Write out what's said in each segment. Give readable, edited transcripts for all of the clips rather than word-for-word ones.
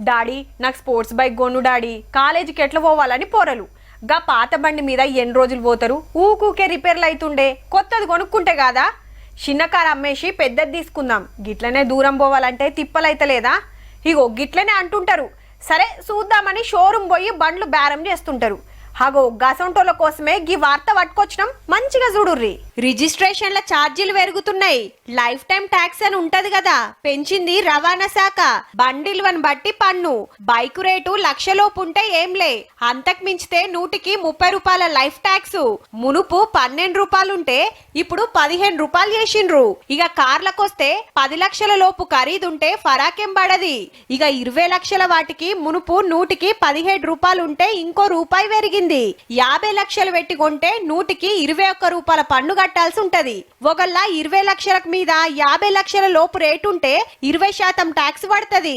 Daddy నాకు sports bike కొను daddy, కాలేజీకి ఎట్లా పోవాలని పోరలు. గా పాత బండి మీద ఎన్ని రోజులు పోతారు, ఊకూకే రిపేర్లు అవుతుండే, కొత్తది కొనుక్కుంటే కాదా. చిన్న కారు అమ్మేసి పెద్దది తీసుకుందాం, గిట్లనే దూరం పోవాలంటే తిప్పలైతలేదా. ఇగో గిట్లనే అంటుంటారు. సరే చూద్దామని షోరూమ్ పోయి బండ్లు బేరం చేస్తుంటారు. హగో గసంటోళ్ళ కోసమే గీ వార్త పట్టుకొచ్చినాం, మంచిగా చూడుర్రి. రిజిస్ట్రేషన్ల ఛార్జీలు పెరుగుతున్నాయి, లైఫ్ టైం ట్యాక్స్ అని ఉంటది కదా, పెంచింది రవాణా శాఖ. బండిల్వని బట్టి పన్ను. బైక్ రేటు లక్షలోపు ఉంటే ఏంలే, అంతకు మించితే 130 రూపాయల లైఫ్ ట్యాక్స్. మునుపు 12 రూపాయలుంటే ఇప్పుడు 15 రూపాయలు చేసిండ్రు. ఇక కార్లకొస్తే 10 లక్షల లోపు ఖరీదుంటే ఫరాకేం పడది. ఇక 20 లక్షల వాటికి మునుపు 100కి 17 రూపాయలుంటే ఇంకో రూపాయి పెరిగింది. 50 లక్షలు పెట్టి కొంటే 100కి 21 రూపాయల పన్ను కట్టాల్సి ఉంటది. ఒకళ్ళ 20 లక్షలకు మీద 50 లక్షల లోపు రేటు ఉంటే 20% ట్యాక్స్ పడుతుంది.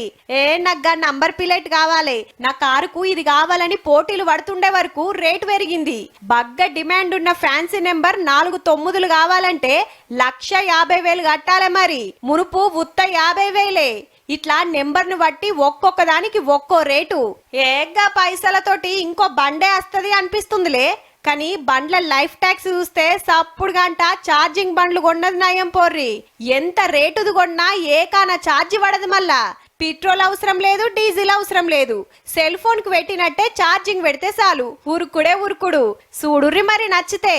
నాకు నంబర్ ప్లేట్ కావాలి, నా కారుకు ఇది కావాలని పోటీలు పడుతుండే వరకు రేటు పెరిగింది. బగ్గ డిమాండ్ ఉన్న ఫ్యాన్సీ నెంబర్ 4 9లు కావాలంటే 1,50,000 కట్టాలి. మరి మునుపు ఉత్త 50,000. ఇట్లా నెంబర్ను బట్టి ఒక్కొక్క దానికి ఒక్కో రేటు. ఏగ్గా పైసలతోటి ఇంకో బండే వస్తుంది అనిపిస్తుందిలే, కానీ బండ్ల లైఫ్ ట్యాక్స్ చూస్తే సప్పుడు గంట ఛార్జింగ్ బండ్లు కొన్నది నయం పోర్రి. ఎంత రేటుది కొన్నా ఏకాన ఛార్జీ పడదు. మళ్ళా పెట్రోల్ అవసరం లేదు, డీజిల్ అవసరం లేదు. సెల్ ఫోన్ కు పెట్టినట్టే ఛార్జింగ్ పెడితే చాలు, ఉరుకుడే ఉరుకుడు. చూడుర్రి మరి నచ్చితే.